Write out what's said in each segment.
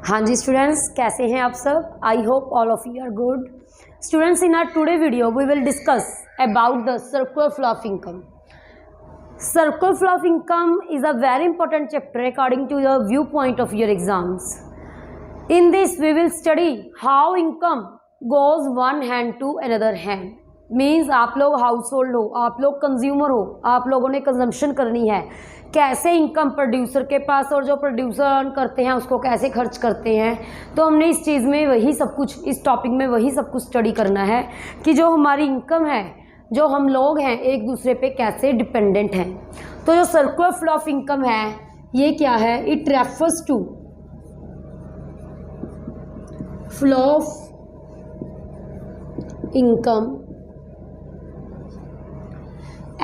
हाँ जी स्टूडेंट्स, कैसे हैं आप सब? I hope all of you are good. Students, in our today video we will discuss about the circular flow of income. Circular flow of income is a very important chapter according to your viewpoint of your exams. In this we will study how income goes one hand to another hand. Means आप लोग house hold हो, आप लोग consumer हो, आप लोगों ने consumption करनी है. कैसे इनकम प्रोड्यूसर के पास और जो प्रोड्यूसर अर्न करते हैं उसको कैसे खर्च करते हैं. तो हमने इस चीज़ में वही सब कुछ, इस टॉपिक में वही सब कुछ स्टडी करना है कि जो हमारी इनकम है, जो हम लोग हैं, एक दूसरे पे कैसे डिपेंडेंट हैं. तो जो सर्कुलर फ्लो ऑफ इनकम है ये क्या है? It refers to flow of income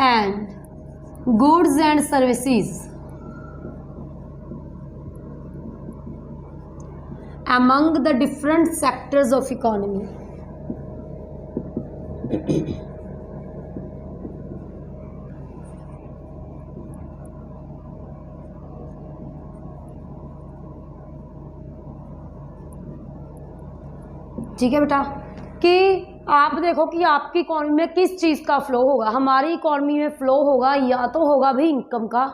and goods and services among the different sectors of economy. ठीक है बेटा, कि आप देखो कि आपकी इकॉनमी में किस चीज़ का फ्लो होगा. हमारी इकॉनमी में फ्लो होगा या तो होगा भी इनकम का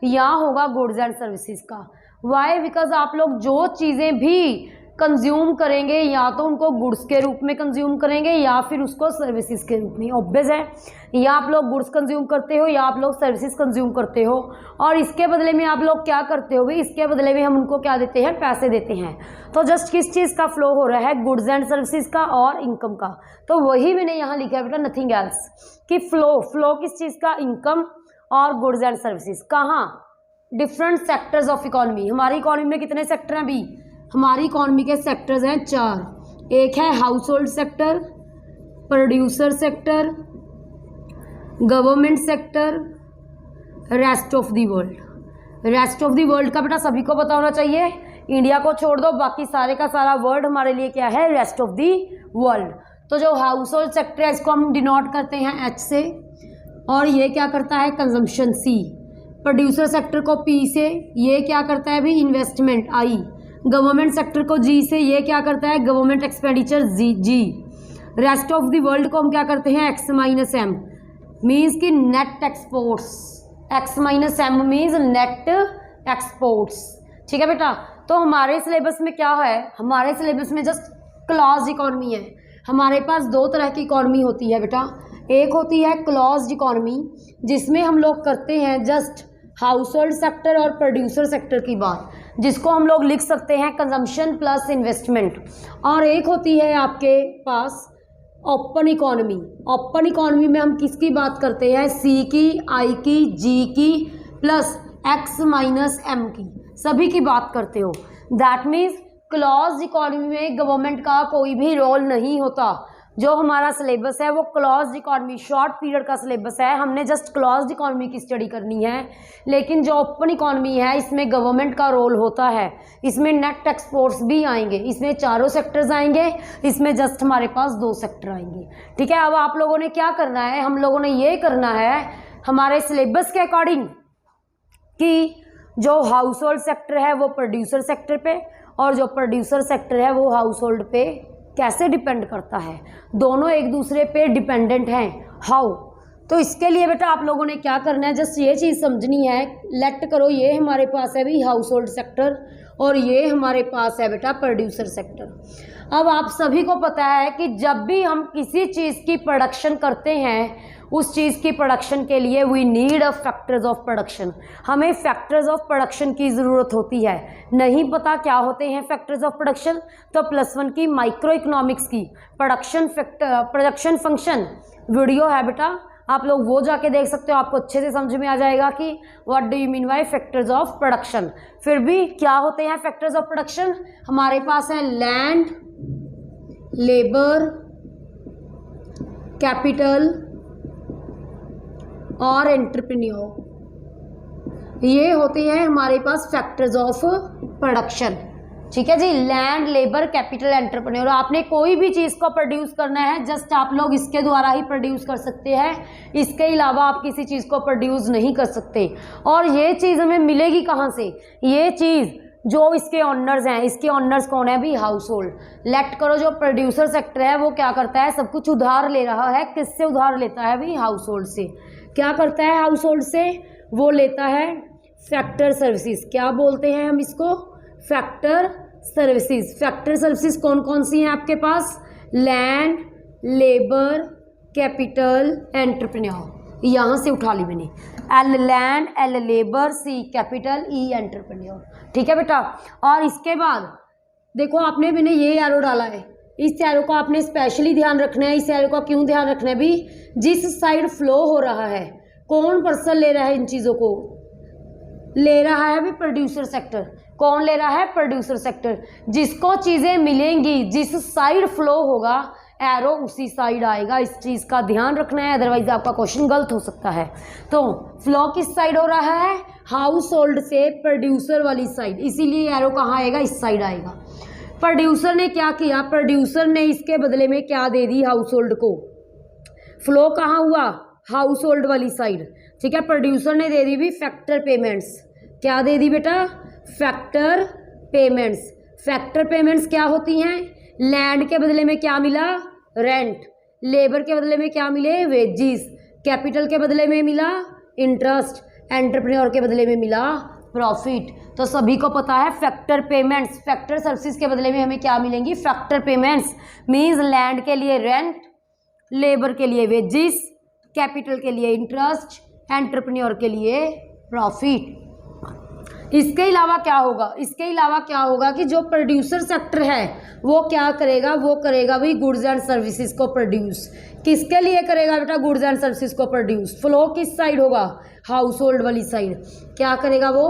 या होगा गुड्स एंड सर्विसेज का. वाई? बिकॉज आप लोग जो चीज़ें भी कंज्यूम करेंगे या तो उनको गुड्स के रूप में कंज्यूम करेंगे या फिर उसको सर्विसेज के रूप में. ऑब्वियस है, या आप लोग गुड्स कंज्यूम करते हो या आप लोग सर्विसेज कंज्यूम करते हो. और इसके बदले में आप लोग क्या करते हो? इसके बदले में हम उनको क्या देते हैं? पैसे देते हैं. तो जस्ट किस चीज़ का फ्लो हो रहा है? गुड्स एंड सर्विसेज का और इनकम का. तो वही मैंने यहाँ लिखा है बेटा, नथिंग एल्स, कि फ्लो किस चीज़ का? इनकम और गुड्स एंड सर्विसेज. कहाँ? Different sectors of economy. हमारी इकॉनमी में कितने सेक्टर हैं अभी? हमारी इकॉनमी के सेक्टर्स हैं 4. एक है house hold sector, producer sector, government sector, rest of the world. Rest of the world का बेटा सभी को पता होना चाहिए. इंडिया को छोड़ दो, बाकी सारे का सारा वर्ल्ड हमारे लिए क्या है? Rest of the world. तो जो हाउस होल्ड सेक्टर है इसको हम डिनोट करते हैं H से, और ये क्या करता है? Consumption C. प्रोड्यूसर सेक्टर को P से, ये क्या करता है अभी? Investment I. गवर्नमेंट सेक्टर को G से, ये क्या करता है? Government expenditure G. Rest of the world को हम क्या करते हैं? X minus M. मीन्स कि net exports. X minus M means net exports. ठीक है बेटा. तो हमारे सिलेबस में क्या है? हमारे सिलेबस में जस्ट क्लोज्ड इकॉनमी है. हमारे पास 2 तरह की इकॉनमी होती है बेटा. एक होती है क्लोज्ड इकॉनमी जिसमें हम लोग करते हैं जस्ट हाउस होल्ड सेक्टर और प्रोड्यूसर सेक्टर की बात, जिसको हम लोग लिख सकते हैं कंजम्पशन प्लस इन्वेस्टमेंट. और एक होती है आपके पास ओपन इकॉनमी. ओपन इकॉनमी में हम किसकी बात करते हैं? C की, I की, G की प्लस X माइनस M की, सभी की बात करते हो. दैट मीन्स क्लोज्ड इकॉनमी में गवर्नमेंट का कोई भी रोल नहीं होता. जो हमारा सिलेबस है वो क्लोज्ड इकॉनमी, शॉर्ट पीरियड का सिलेबस है. हमने जस्ट क्लोज्ड इकॉनमी की स्टडी करनी है. लेकिन जो ओपन इकॉनमी है इसमें गवर्नमेंट का रोल होता है. इसमें नेट एक्सपोर्ट्स भी आएंगे, इसमें 4 सेक्टर्स आएंगे, इसमें जस्ट हमारे पास 2 सेक्टर आएंगे. ठीक है. अब आप लोगों ने क्या करना है? हम लोगों ने ये करना है हमारे सिलेबस के अकॉर्डिंग कि जो हाउस होल्ड सेक्टर है वो प्रोड्यूसर सेक्टर पे और जो प्रोड्यूसर सेक्टर है वो हाउस होल्ड पे कैसे डिपेंड करता है. दोनों एक दूसरे पे डिपेंडेंट हैं. हाउ? तो इसके लिए बेटा आप लोगों ने क्या करना है? जस्ट ये चीज़ समझनी है. लेट करो ये हमारे पास है भी हाउस होल्ड सेक्टर और ये हमारे पास है बेटा प्रोड्यूसर सेक्टर. अब आप सभी को पता है कि जब भी हम किसी चीज़ की प्रोडक्शन करते हैं उस चीज़ की प्रोडक्शन के लिए we need a factors of production. हमें फैक्टर्स ऑफ प्रोडक्शन की ज़रूरत होती है. नहीं पता क्या होते हैं फैक्टर्स ऑफ प्रोडक्शन? तो +1 की माइक्रो इकोनॉमिक्स की प्रोडक्शन फंक्शन वीडियो है बेटा, आप लोग वो जाके देख सकते हो. आपको अच्छे से समझ में आ जाएगा कि what do you mean bye factors of production. फिर भी क्या होते हैं फैक्टर्स ऑफ प्रोडक्शन? हमारे पास है लैंड, लेबर, कैपिटल और एंटरप्रेन्योर. ये होते हैं हमारे पास फैक्टर्स ऑफ प्रोडक्शन. ठीक है जी. Land, labour, capital, entrepreneur. आपने कोई भी चीज़ को प्रोड्यूस करना है जस्ट आप लोग इसके द्वारा ही प्रोड्यूस कर सकते हैं. इसके अलावा आप किसी चीज़ को प्रोड्यूस नहीं कर सकते. और ये चीज़ हमें मिलेगी कहाँ से? ये चीज़ जो इसके ऑनर्स हैं, इसके ऑनर्स कौन है भी? House hold. लेट करो जो प्रोड्यूसर सेक्टर है वो क्या करता है? सब कुछ उधार ले रहा है। किससे उधार लेता है भी? हाउस होल्ड से। क्या करता है हाउस होल्ड से? वो लेता है फैक्टर सर्विसेज। क्या बोलते हैं हम इसको? Factor services. फैक्टर सर्विसेज कौन कौन सी हैं आपके पास? Land, labour, capital, entrepreneur. यहाँ से उठा ली मैंने। L land, L labour, C capital, E entrepreneur. ठीक है बेटा। और इसके बाद देखो आपने मैंने ये एरो डाला है, इस एरो को आपने स्पेशली ध्यान रखना है। इस एरो का क्यों ध्यान रखना है भी? जिस साइड फ्लो हो रहा है, कौन पर्सन ले रहा है इन चीज़ों को? ले रहा है भी प्रोड्यूसर सेक्टर। कौन ले रहा है? Producer sector. जिसको चीज़ें मिलेंगी, जिस साइड फ्लो होगा एरो उसी साइड आएगा। इस चीज़ का ध्यान रखना है, अदरवाइज आपका क्वेश्चन गलत हो सकता है। तो फ्लो किस साइड हो रहा है? हाउस होल्ड से प्रोड्यूसर वाली साइड, इसीलिए एरो कहाँ आएगा? इस साइड आएगा। प्रोड्यूसर ने क्या किया? प्रोड्यूसर ने इसके बदले में क्या दे दी हाउस होल्ड को? फ्लो कहाँ हुआ? हाउस होल्ड वाली साइड। ठीक है। प्रोड्यूसर ने दे दी भी फैक्टर पेमेंट्स। क्या दे दी बेटा? Factor payments. फैक्टर पेमेंट्स क्या होती हैं? लैंड के बदले में क्या मिला? रेंट। लेबर के बदले में क्या मिले? वेजिस। कैपिटल के बदले में मिला इंटरेस्ट। एंटरप्रेन्योर के बदले में मिला प्रॉफिट। तो सभी को पता है फैक्टर पेमेंट्स, फैक्टर सर्विसेज के बदले में हमें क्या मिलेंगी? Factor payments. मींस लैंड के लिए रेंट, लेबर के लिए वेजिस, कैपिटल के लिए इंटरेस्ट, एंटरप्रेन्योर के लिए प्रॉफिट। इसके अलावा क्या होगा? इसके अलावा क्या होगा कि जो प्रोड्यूसर सेक्टर है वो क्या करेगा? वो करेगा भाई गुड्स एंड सर्विसेज को प्रोड्यूस। किसके लिए करेगा बेटा? गुड्स एंड सर्विसेज को प्रोड्यूस। फ्लो किस साइड होगा? हाउस होल्ड वाली साइड। क्या करेगा वो?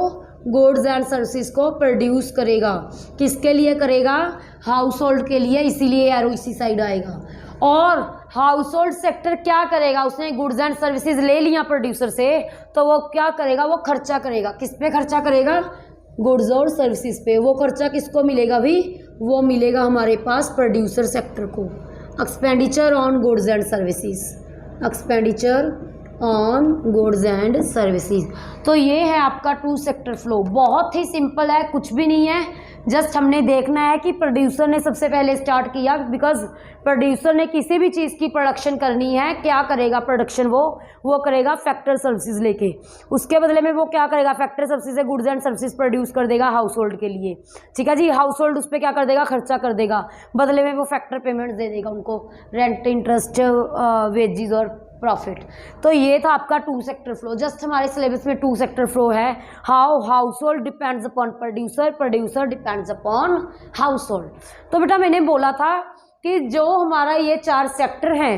गुड्स एंड सर्विसेज को प्रोड्यूस करेगा। किसके लिए करेगा? हाउस होल्ड के लिए, इसीलिए एरो इसी साइड आएगा। और हाउस होल्ड सेक्टर क्या करेगा? उसने गुड्स एंड सर्विसेज ले लिया प्रोड्यूसर से, तो वो क्या करेगा? वो खर्चा करेगा। किस पे खर्चा करेगा? गुड्स और सर्विसेज पे। वो खर्चा किसको मिलेगा भी? वो मिलेगा हमारे पास प्रोड्यूसर सेक्टर को। Expenditure on goods and services. Expenditure on goods and services. तो ये है आपका टू सेक्टर फ्लो। बहुत ही सिंपल है, कुछ भी नहीं है। जस्ट हमने देखना है कि प्रोड्यूसर ने सबसे पहले स्टार्ट किया, बिकॉज प्रोड्यूसर ने किसी भी चीज़ की प्रोडक्शन करनी है, क्या करेगा प्रोडक्शन? वो करेगा फैक्टर सर्विसेज लेके। उसके बदले में वो क्या करेगा? फैक्टर सर्विसेज से गुड्स एंड सर्विसेज प्रोड्यूस कर देगा हाउस होल्ड के लिए। ठीक है जी। हाउस होल्ड उस पर क्या कर देगा? खर्चा कर देगा। बदले में वो फैक्टर पेमेंट दे देगा उनको, रेंट, इंटरेस्ट, वेजिज और प्रॉफिट। तो ये था आपका टू सेक्टर फ्लो। जस्ट हमारे सिलेबस में टू सेक्टर फ्लो है। How house hold depends upon producer, producer depends upon house hold. तो बेटा मैंने बोला था कि जो हमारा ये चार सेक्टर हैं,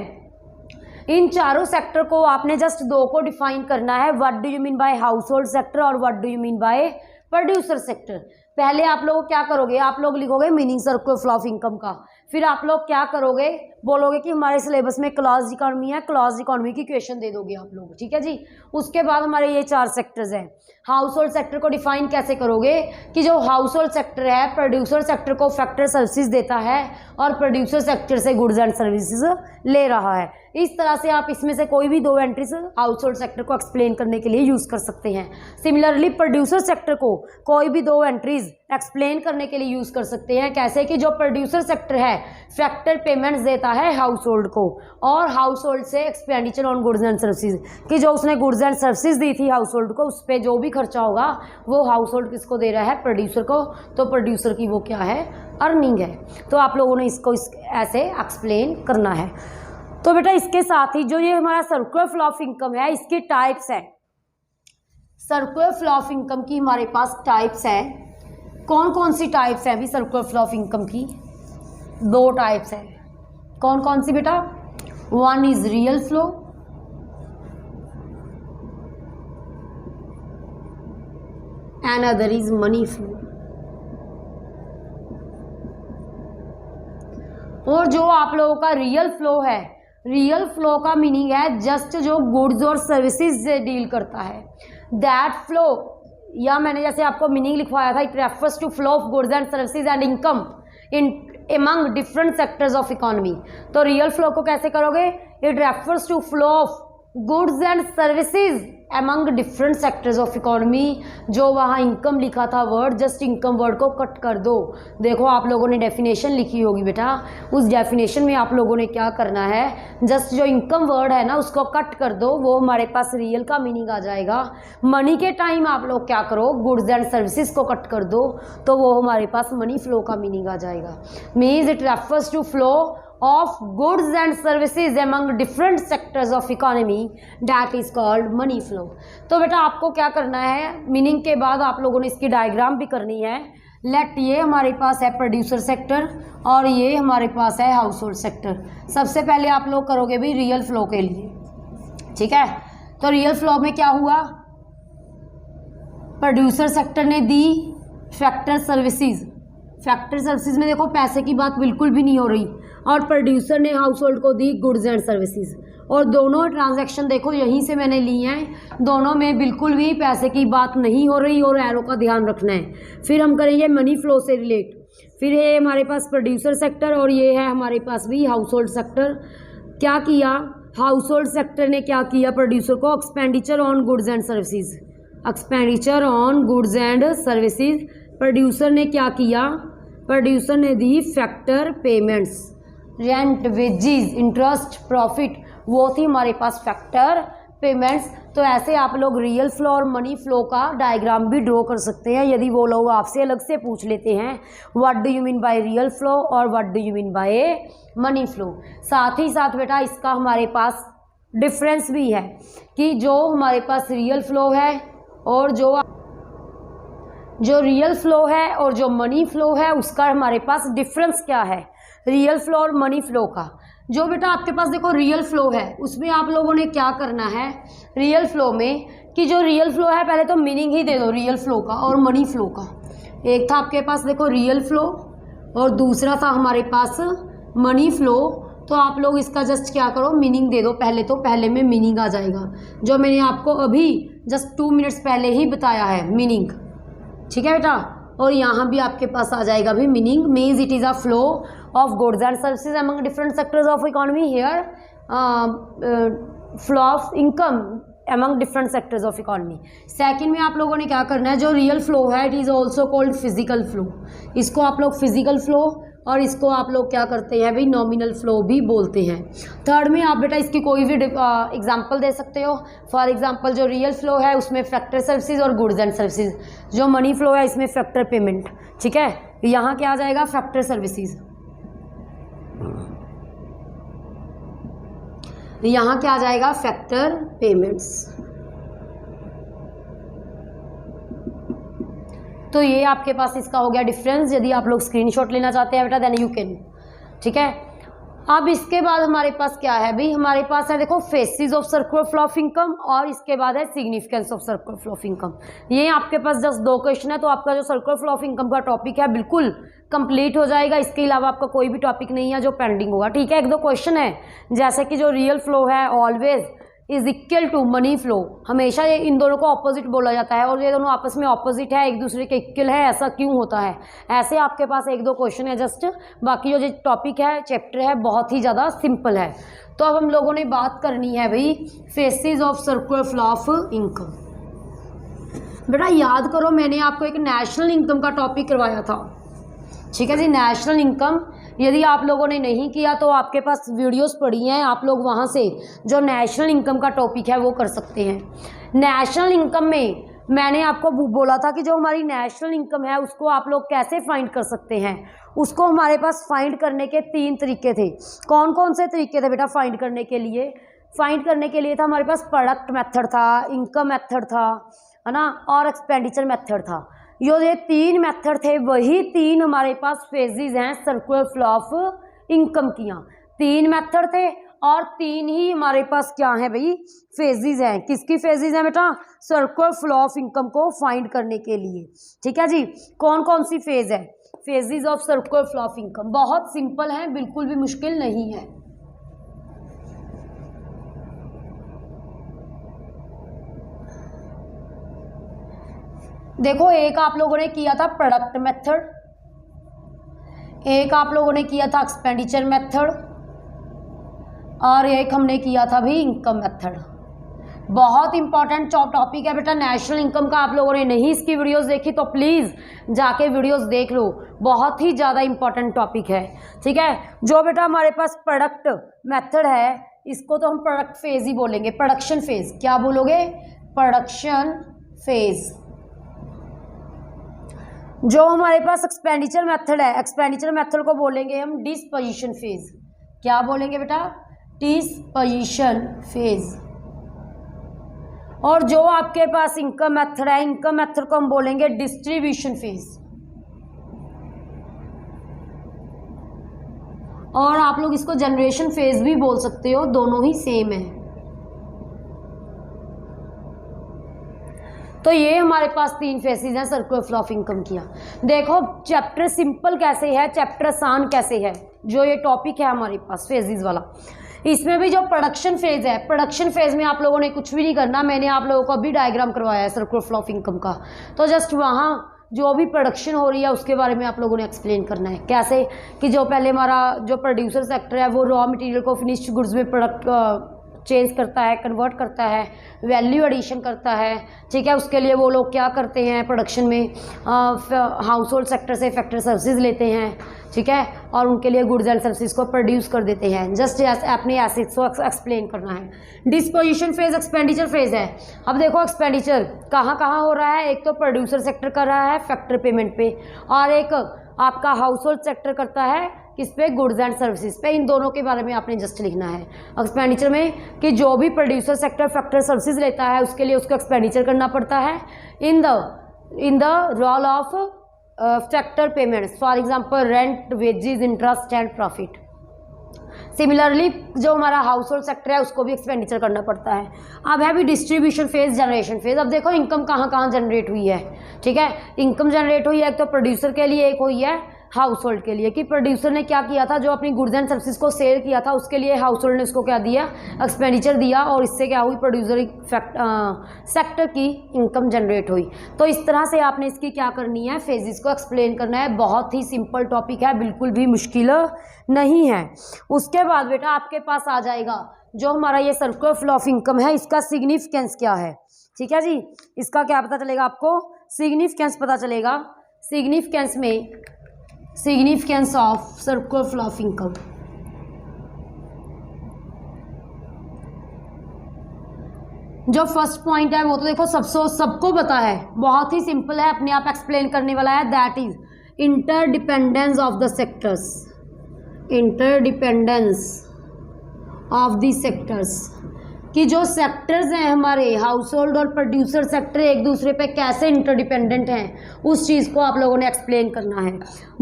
इन चारों सेक्टर को आपने जस्ट दो को डिफाइन करना है। What do you mean by household sector और what do you mean by producer sector. पहले आप लोग क्या करोगे? आप लोग लिखोगे meaning circle flow of income का। फिर आप लोग क्या करोगे? बोलोगे कि हमारे सिलेबस में क्लॉज इकोनॉमी है, क्लॉज इकोनॉमी की क्वेश्चन दे दोगे आप लोग। ठीक है जी। उसके बाद हमारे ये चार सेक्टर्स हैं। हाउस होल्ड सेक्टर को डिफाइन कैसे करोगे कि जो हाउस होल्ड सेक्टर है प्रोड्यूसर सेक्टर को फैक्टर सर्विसेज देता है और प्रोड्यूसर सेक्टर से गुड्स एंड सर्विसेज ले रहा है। इस तरह से आप इसमें से कोई भी दो एंट्रीज हाउस होल्ड सेक्टर को एक्सप्लेन करने के लिए यूज कर सकते हैं। सिमिलरली प्रोड्यूसर सेक्टर को कोई भी दो एंट्रीज एक्सप्लेन करने के लिए यूज कर सकते हैं। कैसे कि जो प्रोड्यूसर सेक्टर है फैक्टर पेमेंट्स देता है हाउस होल्ड को, और हाउस होल्ड से expenditure on goods and services, कि जो उसने गुड्स एंड सर्विसेज दी थी हाउस होल्ड को, उस पर जो भी खर्चा होगा वो हाउस होल्ड किसको दे रहा है? प्रोड्यूसर को। तो प्रोड्यूसर की वो क्या है? अर्निंग है। तो आप लोगों ने इसको ऐसे एक्सप्लेन करना है। तो बेटा इसके साथ ही जो ये हमारा सर्कुलर फ्लो ऑफ इनकम है, इसकी टाइप्स है। सर्कुलर फ्लो ऑफ इनकम की हमारे पास टाइप्स है। कौन कौन सी टाइप्स हैं अभी सर्कुलर फ्लो ऑफ इनकम की? दो टाइप्स है। कौन कौन सी बेटा? One is real flow, and other is money flow. और जो आप लोगों का रियल फ्लो है, रियल फ्लो का मीनिंग है जस्ट जो गुड्स और सर्विसेज से डील करता है, दैट फ्लो, या मैंने जैसे आपको मीनिंग लिखवाया था, it refers to flow of goods and services and income in among different sectors of economy। तो रियल फ्लो को कैसे करोगे? It refers to flow of goods and services among different sectors of economy, जो वहाँ income लिखा था word, just income word को cut कर दो। देखो आप लोगों ने डेफिनेशन लिखी होगी बेटा, उस डेफिनेशन में आप लोगों ने क्या करना है, जस्ट जो इनकम वर्ड है ना उसको कट कर दो, वो हमारे पास रियल का मीनिंग आ जाएगा। मनी के टाइम आप लोग क्या करो, गुड्स एंड सर्विसेज को कट कर दो, तो वो हमारे पास मनी फ्लो का मीनिंग आ जाएगा। Means it refers to flow of goods and services among different sectors of economy, that is called money flow। तो बेटा आपको क्या करना है, मीनिंग के बाद आप लोगों ने इसकी डायग्राम भी करनी है। लेट ये हमारे पास है प्रोड्यूसर सेक्टर और ये हमारे पास है हाउस होल्ड सेक्टर। सबसे पहले आप लोग करोगे भी रियल फ्लो के लिए, ठीक है। तो रियल फ्लो में क्या हुआ, प्रोड्यूसर सेक्टर ने दी फैक्टर सर्विसेज, फैक्टर सर्विसेज में देखो पैसे की बात बिल्कुल भी नहीं हो रही, और प्रोड्यूसर ने हाउस होल्ड को दी गुड्स एंड सर्विसेज, और दोनों ट्रांजैक्शन देखो यहीं से मैंने ली हैं, दोनों में बिल्कुल भी पैसे की बात नहीं हो रही, और एरो का ध्यान रखना है। फिर हम करेंगे मनी फ्लो से रिलेट, फिर ये हमारे पास प्रोड्यूसर सेक्टर और ये है हमारे पास भी हाउस होल्ड सेक्टर। क्या किया, हाउस होल्ड सेक्टर ने क्या किया, प्रोड्यूसर को expenditure on goods and services, expenditure on goods and services. Producer ने क्या किया, प्रोड्यूसर ने दी factor payments, rent, wages, interest, profit, वो थी हमारे पास फैक्टर पेमेंट्स। तो ऐसे आप लोग रियल फ्लो और मनी फ्लो का डायग्राम भी ड्रॉ कर सकते हैं, यदि वो लोग आपसे अलग से पूछ लेते हैं what do you mean by real flow और what do you mean by money flow. साथ ही साथ बेटा इसका हमारे पास डिफरेंस भी है कि जो हमारे पास रियल फ्लो है और जो रियल फ्लो है और जो मनी फ्लो है उसका हमारे पास डिफरेंस क्या है, रियल फ्लो और मनी फ्लो का। जो बेटा आपके पास देखो रियल फ्लो है उसमें आप लोगों ने क्या करना है, रियल फ्लो में कि जो रियल फ्लो है पहले तो मीनिंग ही दे दो रियल फ्लो का और मनी फ्लो का। एक था आपके पास देखो रियल फ्लो और दूसरा था हमारे पास मनी फ्लो, तो आप लोग इसका जस्ट क्या करो मीनिंग दे दो पहले, तो पहले में मीनिंग आ जाएगा जो मैंने आपको अभी जस्ट 2 मिनट्स पहले ही बताया है मीनिंग, ठीक है बेटा। और यहाँ भी आपके पास आ जाएगा भी meaning, means it is a flow of goods and services among different sectors of economy, here flow of income among different sectors of economy. Second में आप लोगों ने क्या करना है, जो रियल फ्लो है it is also called physical flow, इसको आप लोग फिजिकल फ्लो और इसको आप लोग क्या करते हैं भाई नॉमिनल फ्लो भी बोलते हैं। थर्ड में आप बेटा इसकी कोई भी एग्जांपल दे सकते हो, फॉर एग्जांपल जो रियल फ्लो है उसमें फैक्टर सर्विसेज और गुड्स एंड सर्विसेज, जो मनी फ्लो है इसमें फैक्टर पेमेंट, ठीक है। यहाँ क्या आ जाएगा फैक्टर सर्विसेज, यहाँ क्या आ जाएगा फैक्टर पेमेंट्स। तो ये आपके पास इसका हो गया डिफरेंस। यदि आप लोग स्क्रीनशॉट लेना चाहते हैं बेटा देन यू कैन, ठीक है। अब इसके बाद हमारे पास क्या है भाई, हमारे पास है देखो faces of circular flow of income और इसके बाद है significance of circular flow of income. ये आपके पास जस्ट 2 क्वेश्चन है, तो आपका जो सर्कुलर फ्लो ऑफ इनकम का टॉपिक है बिल्कुल कंप्लीट हो जाएगा। इसके अलावा आपका कोई भी टॉपिक नहीं है जो पेंडिंग होगा, ठीक है। 1-2 क्वेश्चन है जैसे कि जो रियल फ्लो है always is equal to money flow, हमेशा ये इन दोनों को ऑपोजिट बोला जाता है और ये दोनों आपस में ऑपोजिट है, एक दूसरे के इक्वल है, ऐसा क्यों होता है। ऐसे आपके पास 1-2 क्वेश्चन है जस्ट, बाकी जो टॉपिक है चैप्टर है बहुत ही ज़्यादा सिंपल है। तो अब हम लोगों ने बात करनी है भाई faces of circular flow of income. बेटा याद करो मैंने आपको एक नेशनल इनकम का टॉपिक करवाया था, ठीक है जी। नेशनल इनकम यदि आप लोगों ने नहीं किया तो आपके पास वीडियोस पड़ी हैं, आप लोग वहाँ से जो नेशनल इनकम का टॉपिक है वो कर सकते हैं। नेशनल इनकम में मैंने आपको बोला था कि जो हमारी नेशनल इनकम है उसको आप लोग कैसे फाइंड कर सकते हैं। उसको हमारे पास फाइंड करने के 3 तरीके थे। कौन कौन से तरीके थे बेटा फाइंड करने के लिए? फाइंड करने के लिए था हमारे पास प्रोडक्ट मेथड था, इनकम मेथड था, है ना, और एक्सपेंडिचर मेथड था। ये 3 मेथड थे, वही 3 हमारे पास फेजेस हैं सर्कुलर फ्लो ऑफ इनकम की। 3 मेथड थे और 3 ही हमारे पास क्या है भाई फेजेस हैं। किसकी फेजेस हैं बेटा? सर्कुलर फ्लो ऑफ इनकम को फाइंड करने के लिए, ठीक है जी। कौन कौन सी फेज है? Phases of circular flow of income बहुत सिंपल है, बिल्कुल भी मुश्किल नहीं है। देखो एक आप लोगों ने किया था प्रोडक्ट मेथड, एक आप लोगों ने किया था एक्सपेंडिचर मेथड और एक हमने किया था भी इनकम मेथड। बहुत इंपॉर्टेंट टॉपिक है बेटा नेशनल इनकम का। आप लोगों ने नहीं इसकी वीडियोस देखी तो प्लीज़ जाके वीडियोस देख लो, बहुत ही ज़्यादा इंपॉर्टेंट टॉपिक है। ठीक है, जो बेटा हमारे पास प्रोडक्ट मेथड है इसको तो हम प्रोडक्ट फेज ही बोलेंगे, प्रोडक्शन फेज। क्या बोलोगे? Production phase. जो हमारे पास एक्सपेंडिचर मेथड है, एक्सपेंडिचर मेथड को बोलेंगे हम डिस्पोजिशन फेज। क्या बोलेंगे बेटा? Disposition phase. और जो आपके पास इनकम मेथड है, इनकम मेथड को हम बोलेंगे डिस्ट्रीब्यूशन फेज। और आप लोग इसको जनरेशन फेज भी बोल सकते हो, दोनों ही सेम है। तो ये हमारे पास 3 फेसेस हैं सर्कुलर फ्लो ऑफ इनकम किया। देखो चैप्टर सिंपल कैसे है, चैप्टर आसान कैसे है। जो ये टॉपिक है हमारे पास फेजेस वाला, इसमें भी जो प्रोडक्शन फेज है, प्रोडक्शन फेज में आप लोगों ने कुछ भी नहीं करना। मैंने आप लोगों को अभी डायग्राम करवाया है सर्कुलर फ्लो ऑफ इनकम का, तो जस्ट वहाँ जो भी प्रोडक्शन हो रही है उसके बारे में आप लोगों ने एक्सप्लेन करना है। कैसे कि जो पहले हमारा जो प्रोड्यूसर सेक्टर है वो रॉ मटेरियल को फिनिश्ड गुड्स में प्रोडक्ट चेंज करता है, कन्वर्ट करता है, वैल्यू एडिशन करता है। ठीक है, उसके लिए वो लोग क्या करते हैं प्रोडक्शन में, हाउस होल्ड सेक्टर से फैक्ट्री सर्विसेज लेते हैं। ठीक है, और उनके लिए गुड्स एंड सर्विसेज को प्रोड्यूस कर देते हैं। जस्ट अपने एसेट्स को एक्सप्लेन करना है। डिस्पोजिशन फेज एक्सपेंडिचर फेज है। अब देखो एक्सपेंडिचर कहाँ कहाँ हो रहा है, एक तो प्रोड्यूसर सेक्टर कर रहा है फैक्ट्री पेमेंट पे, और एक आपका हाउस होल्ड सेक्टर करता है किस पे? गुड्स एंड सर्विसेज पे। इन दोनों के बारे में आपने जस्ट लिखना है एक्सपेंडिचर में कि जो भी प्रोड्यूसर सेक्टर फैक्ट्री सर्विसेज लेता है उसके लिए उसको एक्सपेंडिचर करना पड़ता है in the role of factor payments, for example rent, wages, interest and profit. Similarly जो हमारा हाउस होल्ड सेक्टर है उसको भी एक्सपेंडिचर करना पड़ता है। अब है भी डिस्ट्रीब्यूशन फेज, जनरेशन फेज। अब देखो इनकम कहाँ कहाँ जनरेट हुई है। ठीक है, इनकम जनरेट हुई है एक तो प्रोड्यूसर के लिए, एक हुई है हाउस होल्ड के लिए। कि प्रोड्यूसर ने क्या किया था, जो अपनी गुड्स एंड सर्विसेज को सेल किया था उसके लिए हाउस होल्ड ने उसको क्या दिया? एक्सपेंडिचर दिया, और इससे क्या हुई? प्रोड्यूसर सेक्टर की इनकम जनरेट हुई। तो इस तरह से आपने इसकी क्या करनी है? फेजेस को एक्सप्लेन करना है। बहुत ही सिंपल टॉपिक है, बिल्कुल भी मुश्किल नहीं है। उसके बाद बेटा आपके पास आ जाएगा जो हमारा ये सर्कुलर फ्लो ऑफ इनकम है, इसका सिग्निफिकेंस क्या है। ठीक है जी, इसका क्या पता चलेगा आपको? सिग्निफिकेंस पता चलेगा। सिग्निफिकेंस में significance of circular flow of income, जो फर्स्ट पॉइंट है वो तो देखो सबको पता है, बहुत ही सिंपल है, अपने आप एक्सप्लेन करने वाला है। That is interdependence of the sectors, interdependence of the sectors. कि जो सेक्टर्स हैं हमारे हाउस होल्ड और प्रोड्यूसर सेक्टर एक दूसरे पे कैसे इंटरडिपेंडेंट हैं, उस चीज़ को आप लोगों ने एक्सप्लेन करना है।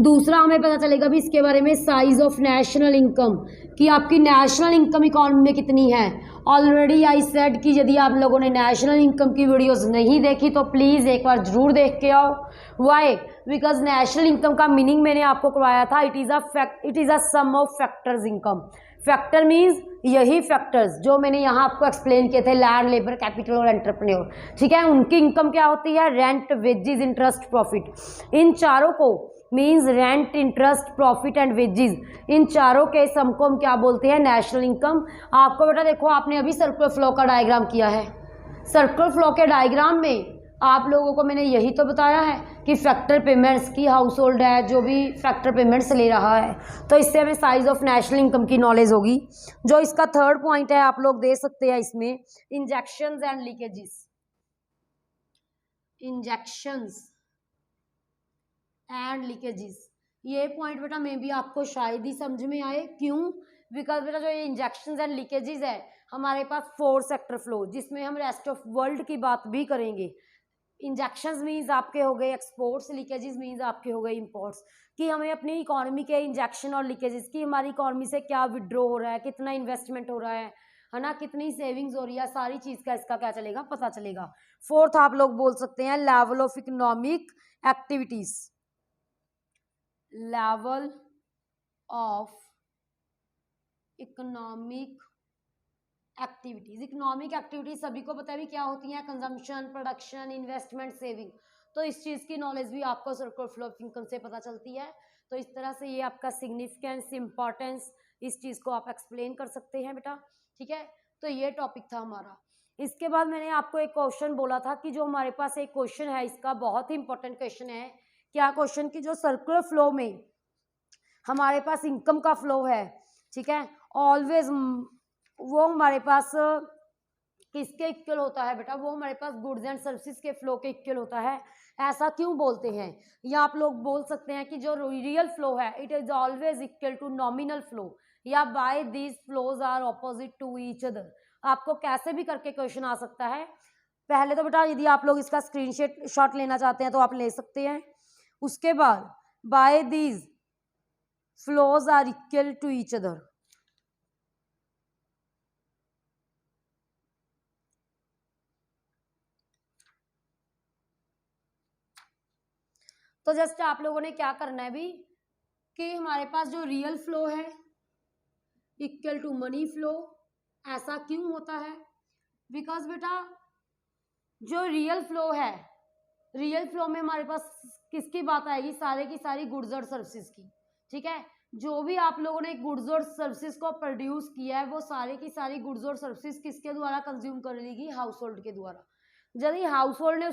दूसरा हमें पता चलेगा भी इसके बारे में साइज ऑफ नेशनल इनकम, कि आपकी नेशनल इनकम इकॉनमी में कितनी है। ऑलरेडी आई सेड कि यदि आप लोगों ने नेशनल इनकम की वीडियोस नहीं देखी तो प्लीज़ एक बार ज़रूर देख के आओ। वाई? बिकॉज नेशनल इनकम का मीनिंग मैंने आपको करवाया था, it is a sum of factors income. Factor means यही फैक्टर्स जो मैंने यहाँ आपको एक्सप्लेन किए थे, लैंड, लेबर, कैपिटल और एंटरप्रेन्योर। ठीक है, उनकी इनकम क्या होती है? Rent, wages, interest, profit. इन चारों को means rent, interest, profit and wages, इन चारों के सम को हम क्या बोलते हैं? National income. आपको बेटा देखो आपने अभी सर्कुलर फ्लो का डायग्राम किया है, सर्कुलर फ्लो के डायग्राम में आप लोगों को मैंने यही तो बताया है कि फैक्टर पेमेंट्स की हाउस होल्ड है जो भी फैक्टर पेमेंट्स ले रहा है, तो इससे हमें साइज ऑफ नेशनल इनकम की नॉलेज होगी। जो इसका थर्ड पॉइंट है आप लोग दे सकते हैं इसमें, injections and leakages. Injections and leakages, ये पॉइंट बेटा मे भी आपको शायद ही समझ में आए। क्यों? बिकॉज बेटा जो ये इंजेक्शंस एंड लीकेजेस है हमारे पास 4 सेक्टर फ्लो, जिसमें हम रेस्ट ऑफ वर्ल्ड की बात भी करेंगे। इंजेक्शंस मीन्स आपके हो गए एक्सपोर्ट्स, लीकेजेस मीन्स आपके हो गए इंपोर्ट्स। कि हमें अपनी इकोनॉमी के इंजेक्शन और लीकेजेस की, हमारी इकोनॉमी से क्या विड्रॉ हो रहा है, कितना इन्वेस्टमेंट हो रहा है ना, कितनी सेविंग्स हो रही है, सारी चीज़ का इसका क्या चलेगा? पता चलेगा। फोर्थ आप लोग बोल सकते हैं level of economic activities, level of economic activities. Economic activities सभी को पता है भी क्या होती हैं? Consumption, production, investment, saving. तो इस चीज़ की नॉलेज भी आपको सर्कुलर फ्लो ऑफ इनकम से पता चलती है। तो इस तरह से ये आपका सिग्निफिकेंस, इंपॉर्टेंस, इस चीज़ को आप एक्सप्लेन कर सकते हैं बेटा। ठीक है, तो ये टॉपिक था हमारा। इसके बाद मैंने आपको एक क्वेश्चन बोला था कि जो हमारे पास एक क्वेश्चन है, इसका बहुत ही इंपॉर्टेंट क्वेश्चन है। क्या क्वेश्चन की जो सर्कुलर फ्लो में हमारे पास इनकम का फ्लो है, ठीक है, ऑलवेज वो हमारे पास किसके इक्वल होता है बेटा? वो हमारे पास गुड्स एंड सर्विसेज के फ्लो के इक्वल होता है। ऐसा क्यों बोलते हैं? या आप लोग बोल सकते हैं कि जो रियल फ्लो है it is always equal to nominal flow, या by these flows are opposite to each other. आपको कैसे भी करके क्वेश्चन आ सकता है। पहले तो बेटा यदि आप लोग इसका स्क्रीनशॉट शॉट लेना चाहते हैं तो आप ले सकते हैं। उसके बाद by these flows are equal to each other, तो जस्ट आप लोगों ने क्या करना है भी कि हमारे पास जो रियल फ्लो है इक्वल टू मनी फ्लो। ऐसा क्यों होता है? बिकॉज बेटा जो रियल फ्लो है, रियल फ्लो में हमारे पास किसकी बात आएगी? सारे की सारी गुड्स और सर्विसेज की, ठीक है। जो भी आप लोगों ने गुड्स और सर्विसेज को प्रोड्यूस किया है वो सारे की सारी गुड्स और सर्विसेज किसके द्वारा कंज्यूम कर लेगी? हाउस होल्ड के द्वारा। यदि हाउस होल्ड ने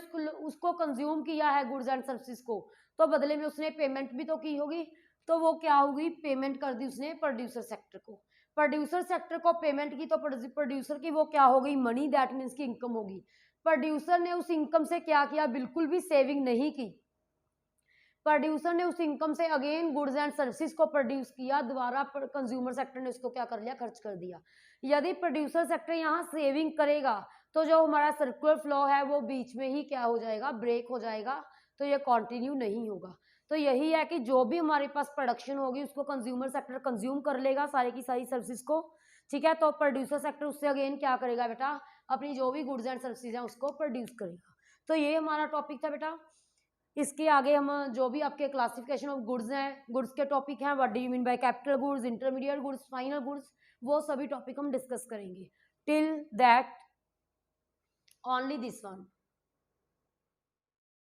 उसको कंज्यूम किया है गुड्स एंड सर्विसेज को, तो बदले में उसने पेमेंट भी तो की होगी। तो वो क्या होगी? पेमेंट कर दी उसने प्रोड्यूसर सेक्टर को। प्रोड्यूसर सेक्टर को पेमेंट की तो प्रोड्यूसर की वो क्या हो गई? मनी, दैट मीन्स की इनकम होगी। प्रोड्यूसर ने उस इनकम से क्या किया? बिल्कुल भी सेविंग नहीं की। प्रोड्यूसर ने उस इनकम से अगेन गुड्स एंड सर्विसेज को प्रोड्यूस किया, दोबारा कंज्यूमर सेक्टर ने उसको क्या कर लिया? खर्च कर दिया। यदि प्रोड्यूसर सेक्टर यहाँ सेविंग करेगा तो जो हमारा सर्कुलर फ्लो है वो बीच में ही क्या हो जाएगा? ब्रेक हो जाएगा, तो ये कंटिन्यू नहीं होगा। तो यही है कि जो भी हमारे पास प्रोडक्शन होगी उसको कंज्यूमर सेक्टर कंज्यूम कर लेगा, सारी की सारी सर्विसेज को, ठीक है। तो प्रोड्यूसर सेक्टर उससे अगेन क्या करेगा बेटा? अपनी जो भी गुड्स एंड सर्विसेज है उसको प्रोड्यूस करेगा। तो ये हमारा टॉपिक था बेटा। इसके आगे हम जो भी आपके क्लासिफिकेशन ऑफ गुड्स हैं, गुड्स के टॉपिक हैं, what do you mean by capital goods, intermediate goods, final goods, वो सभी टॉपिक हम डिस्कस करेंगे। Till that only this one.